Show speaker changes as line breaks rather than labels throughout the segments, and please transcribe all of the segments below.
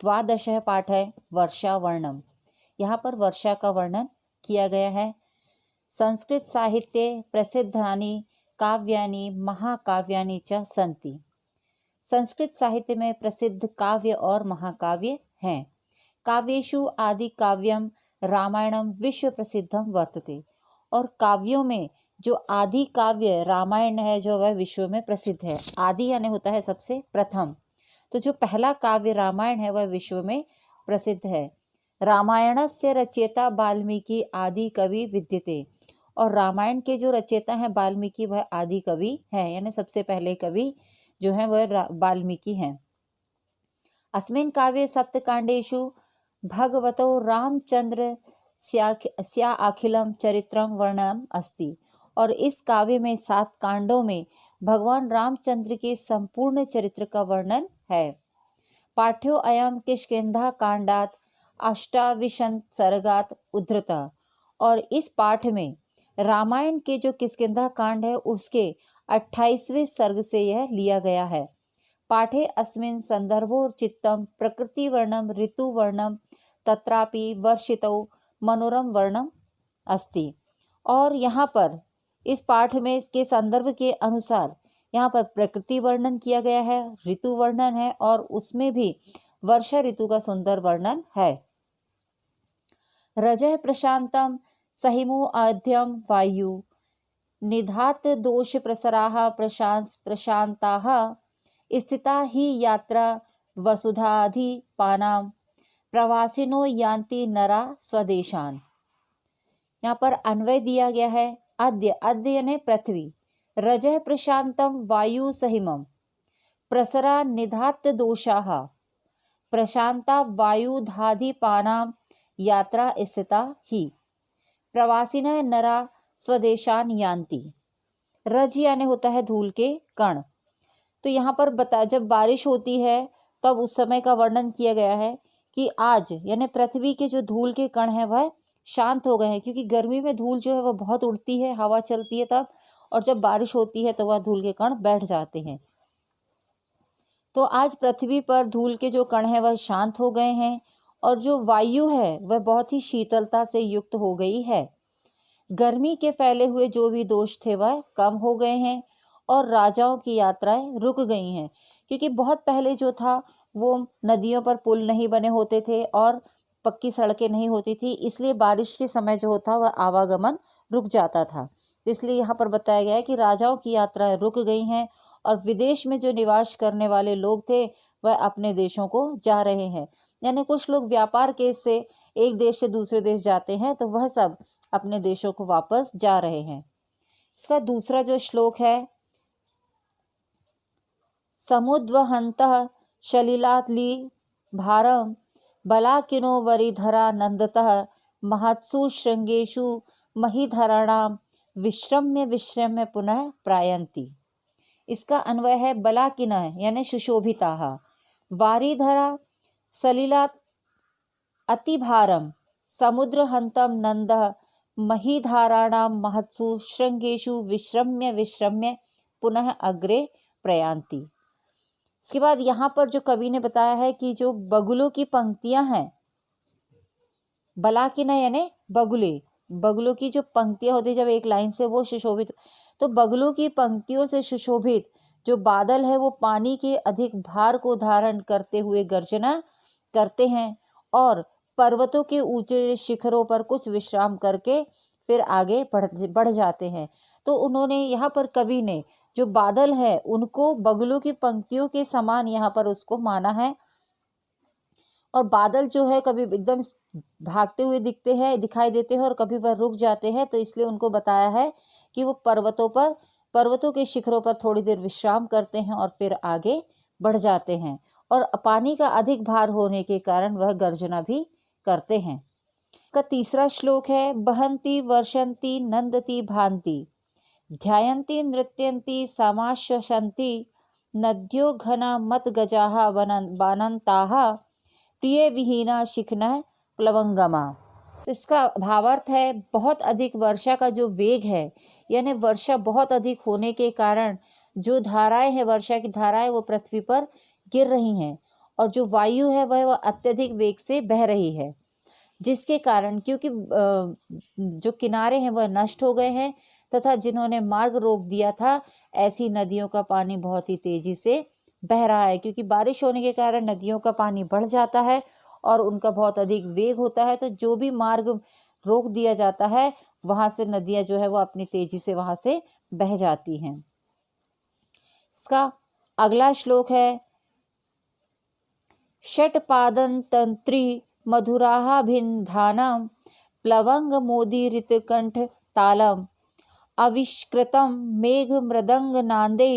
द्वादशः पाठ है वर्षा वर्णम। यहाँ पर वर्षा का वर्णन किया गया है। संस्कृत साहित्ये प्रसिद्धानि काव्यानि महाकाव्यानि च सन्ति। संस्कृत साहित्य में प्रसिद्ध काव्य और महाकाव्य हैं। काव्येषु आदि काव्यम रामायणम विश्व प्रसिद्धम वर्तते। और काव्यों में जो आदि काव्य रामायण है जो वह विश्व में प्रसिद्ध है। आदि यानी होता है सबसे प्रथम, तो जो पहला काव्य रामायण है वह विश्व में प्रसिद्ध है। रामायणस्य रचयिता वाल्मीकि आदि कवि विद्यते। और रामायण के जो रचयिता हैं वाल्मीकि वह आदि कवि हैं, यानी सबसे पहले कवि जो है वह वाल्मीकि हैं। अस्मिन् काव्ये सप्तकांडेषु भगवतो रामचंद्र स्या अखिलम चरित्रम वर्णनम अस्ति। और इस काव्य में 7 कांडों में भगवान रामचंद्र के संपूर्ण चरित्र का वर्णन है। पाठ्यो अयम किष्किंधा कांडात अष्टाविंशत् सर्गात उद्धृतः। और इस पाठ में रामायण के जो किष्किंधा कांड है उसके 28वें सर्ग से यह लिया गया है। पाठे अस्मिन् संदर्भो चित्तम प्रकृति वर्णम ऋतु वर्णम तत्रापि वर्षितौ मनोरम वर्णम अस्ति। और यहाँ पर इस पाठ में इसके संदर्भ के अनुसार यहाँ पर प्रकृति वर्णन किया गया है, ऋतु वर्णन है और उसमें भी वर्षा ऋतु का सुंदर वर्णन है। रजः प्रशांतम सहिमो आद्यम वायु निधात दोष प्रसराः प्रशांताः स्थिता ही यात्रा वसुधाधिपानां प्रवासिनो यान्ति नरा स्वदेशान। यहाँ पर अन्वय दिया गया है। अद्य, अद्य यानी पृथ्वी, रजः प्रशांतम वायु सहिमम प्रसरा निधात दोषाः प्रशांता वायुधाधिपानां यात्रा स्थिता ही प्रवासिनः नरा स्वदेशान यान्ति। रज यानी होता है धूल के कण। तो यहाँ पर जब बारिश होती है तब उस समय का वर्णन किया गया है कि आज यानी पृथ्वी के जो धूल के कण हैं वह शांत हो गए हैं, क्योंकि गर्मी में धूल जो है वह बहुत उड़ती है, हवा चलती है तब, और जब बारिश होती है तो वह धूल के कण बैठ जाते हैं। तो आज पृथ्वी पर धूल के जो कण हैं वह शांत हो गए हैं और जो वायु है वह बहुत ही शीतलता से युक्त हो गई है। गर्मी के फैले हुए जो भी दोष थे वह कम हो गए हैं और राजाओं की यात्राएं रुक गई हैं, क्योंकि बहुत पहले जो था वो नदियों पर पुल नहीं बने होते थे और पक्की सड़कें नहीं होती थी, इसलिए बारिश के समय जो होता वह आवागमन रुक जाता था। इसलिए यहाँ पर बताया गया है कि राजाओं की यात्राएं रुक गई हैं और विदेश में जो निवास करने वाले लोग थे वह अपने देशों को जा रहे हैं। यानी कुछ लोग व्यापार के से एक देश से दूसरे देश जाते हैं तो वह सब अपने देशों को वापस जा रहे हैं। इसका दूसरा जो श्लोक है, समुद्वहन्तः शलिलात्ली भारम बलाकिनो वरिधरा नंदतः महत्सु श्रृंगेषु महीधराणाम विश्रम्य विश्रम्य पुनः प्रायन्ति। इसका अन्वय है बलाकिनः यानी सुशोभिताः, वारिधरा सलिलात् अतिभारम समुद्रहंतम नंदः महीधाराणाम महत्सु श्रृंगेषु विश्रम्य विश्रम्य पुनः अग्रे प्रयान्ति। इसके बाद यहाँ पर जो कवि ने बताया है कि जो बगुलों की पंक्तियां हैं, बलाकिना यानी बगुले, बगुलों की जो पंक्तियां होती जब एक लाइन से वो सुशोभित, तो बगुलों की पंक्तियों से सुशोभित जो बादल है वो पानी के अधिक भार को धारण करते हुए गर्जना करते हैं और पर्वतों के ऊंचे शिखरों पर कुछ विश्राम करके फिर आगे बढ़ जाते हैं। तो उन्होंने यहाँ पर कवि ने जो बादल है उनको बगुलों की पंक्तियों के समान यहाँ पर उसको माना है। और बादल जो है कभी एकदम भागते हुए दिखाई देते हैं और कभी वह रुक जाते हैं, तो इसलिए उनको बताया है कि वो पर्वतों के शिखरों पर थोड़ी देर विश्राम करते हैं और फिर आगे बढ़ जाते हैं और पानी का अधिक भार होने के कारण वह गर्जना भी करते हैं। का तीसरा श्लोक है, बहंती वर्षंती नंदती भांति ध्यायन्ति नृत्यन्ति समाश्वसन्ति नद्यो घना मत गजाः बानन्ताः प्रिय विहीना शिखनः प्लवंगमा। तो इसका भावार्थ है बहुत अधिक वर्षा का जो वेग है, यानी वर्षा बहुत अधिक होने के कारण जो धाराएं हैं, वर्षा की धाराएं वो पृथ्वी पर गिर रही हैं और जो वायु है वह अत्यधिक वेग से बह रही है, जिसके कारण क्योंकि जो किनारे हैं वह नष्ट हो गए हैं तथा जिन्होंने मार्ग रोक दिया था, ऐसी नदियों का पानी बहुत ही तेजी से बह रहा है। क्योंकि बारिश होने के कारण नदियों का पानी बढ़ जाता है और उनका बहुत अधिक वेग होता है, तो जो भी मार्ग रोक दिया जाता है वहां से नदियां जो है वो अपनी तेजी से वहां से बह जाती हैं। इसका अगला श्लोक है, षट्पादं तंत्री मधुराभिन्धानम प्लवंग मोदीरित कंठ तालम अविष्कृतम मेघ मृदंग नांदे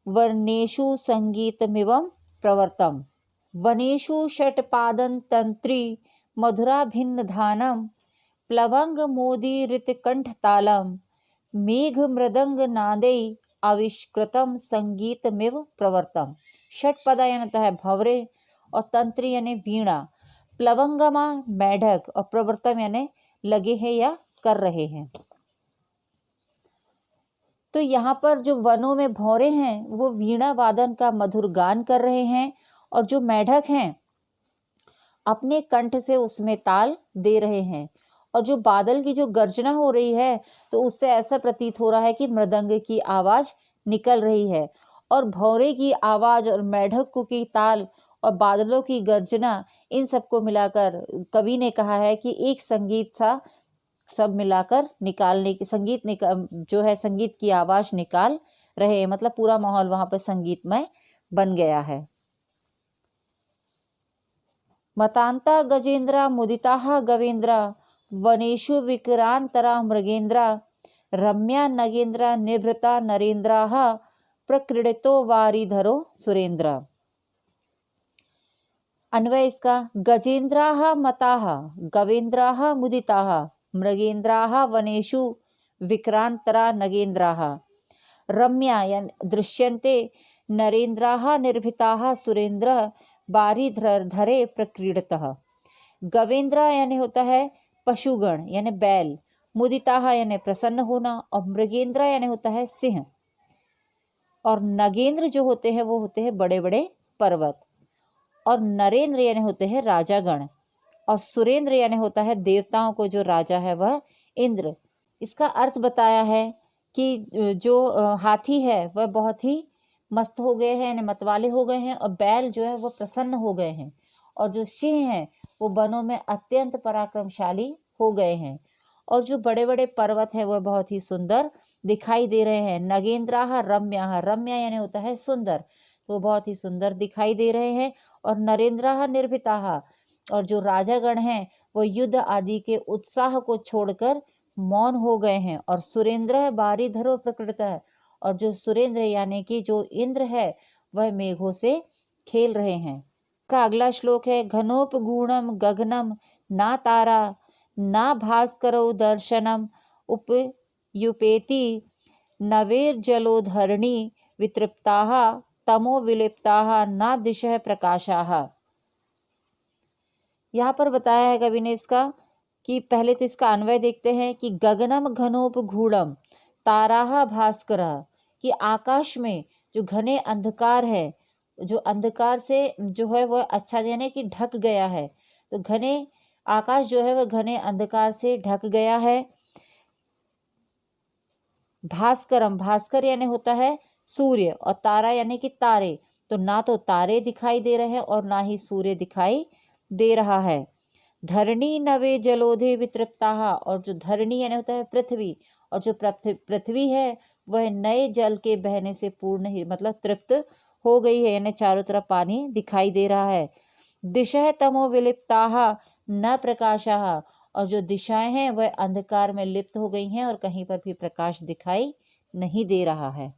वर्णेषु संगीतमिवं प्रवर्तम। वनेषु षट्पादं तंत्री मधुराभिन्धानम प्लवंग मोदीरित कंठ तालम मेघ मृदंग नादे आविष्कृतम संगीतमिव प्रवर्तम। षटपदा यानी होता है भंवरे, और तंत्री यानी वीणा, प्लवंगमा मेढक, और प्रवर्तम यानी लगे हैं या कर रहे हैं। तो यहाँ पर जो वनों में भौरे हैं वो वीणा वादन का मधुर गान कर रहे हैं, और जो मेढक हैं अपने कंठ से उसमें ताल दे रहे हैं। और जो बादल की जो गर्जना हो रही है तो उससे ऐसा प्रतीत हो रहा है कि मृदंग की आवाज निकल रही है। और भौरे की आवाज और मेढक की ताल और बादलों की गर्जना, इन सबको मिलाकर कवि ने कहा है कि एक संगीत सा सब मिलाकर निकालने की जो है संगीत की आवाज निकाल रहे हैं। मतलब पूरा माहौल वहां पर संगीतमय बन गया है। मतांता गजेंद्रा मुदिता गवेंद्रा वनेषु विक्रांतरा मृगेंद्रा रम्या नगेंद्रा निभृता नरेंद्राः प्रक्रीडितो वारिधरो सुरेंद्र। अन्वय इसका, गजेंद्राः मताः गवेंद्राः मुदिताः मृगेंद्राः वनेषु विक्रांतरा नगेंद्राः रम्या दृश्यन्ते नरेंद्राः निर्भीताः सुरेंद्र बारिधरे प्रक्रीडतः। गवेंद्र यानी होता है पशुगण यानी बैल, मुदिताः यानी प्रसन्न होना, और मृगेंद्र यानी होता है सिंह, और नगेंद्र जो होते हैं वो होते हैं बड़े बड़े पर्वत, और नरेंद्र यानी होते हैं राजागण, और सुरेंद्र यानी होता है देवताओं को जो राजा है वह इंद्र। इसका अर्थ बताया है कि जो हाथी है वह बहुत ही मस्त हो गए हैं यानी मतवाले हो गए हैं, और बैल जो है वो प्रसन्न हो गए हैं, और जो सिंह हैं वो वनों में अत्यंत पराक्रमशाली हो गए हैं, और जो बड़े बड़े पर्वत हैं वह बहुत ही सुंदर दिखाई दे रहे हैं। नगेंद्राः रम्या, रम्या यानी होता है सुंदर, तो बहुत ही सुंदर दिखाई दे रहे हैं। और नरेंद्राः निर्भीताः, और जो राजागण हैं वो युद्ध आदि के उत्साह को छोड़कर मौन हो गए हैं। और सुरेंद्र बारिधरो प्रकृतः, और जो सुरेंद्र यानी कि जो इंद्र है वह मेघों से खेल रहे हैं। का अगला श्लोक है, घनोपगूढ़म गगनम ना तारा ना भास्करो दर्शनम उपयुपेति नवेर्जलोधरणी वितृप्ताः तमो विलिप्ताः ना दिशः प्रकाशाः। यहाँ पर बताया है कवि ने इसका कि पहले तो इसका अन्वय देखते हैं कि गगनम घनोपगूढ़म ताराः भास्करः, कि आकाश में जो घने अंधकार है, जो अंधकार से जो है वह अच्छा यानी कि ढक गया है, तो घने आकाश जो है वह घने अंधकार से ढक गया है। भास्करम, भास्कर यानी होता है सूर्य, और तारा यानी कि तारे, तो ना तो तारे दिखाई दे रहे हैं और ना ही सूर्य दिखाई दे रहा है। धरणी नवे जलोधे वितृप्ताः, और जो धरणी यानी होता है पृथ्वी, और जो पृथ्वी है वह नए जल के बहने से पूर्ण ही मतलब तृप्त हो गई है, यानी चारों तरफ पानी दिखाई दे रहा है। दिशः तमो विलिप्ताः न प्रकाशाः, और जो दिशाएं हैं वह अंधकार में लिप्त हो गई हैं और कहीं पर भी प्रकाश दिखाई नहीं दे रहा है।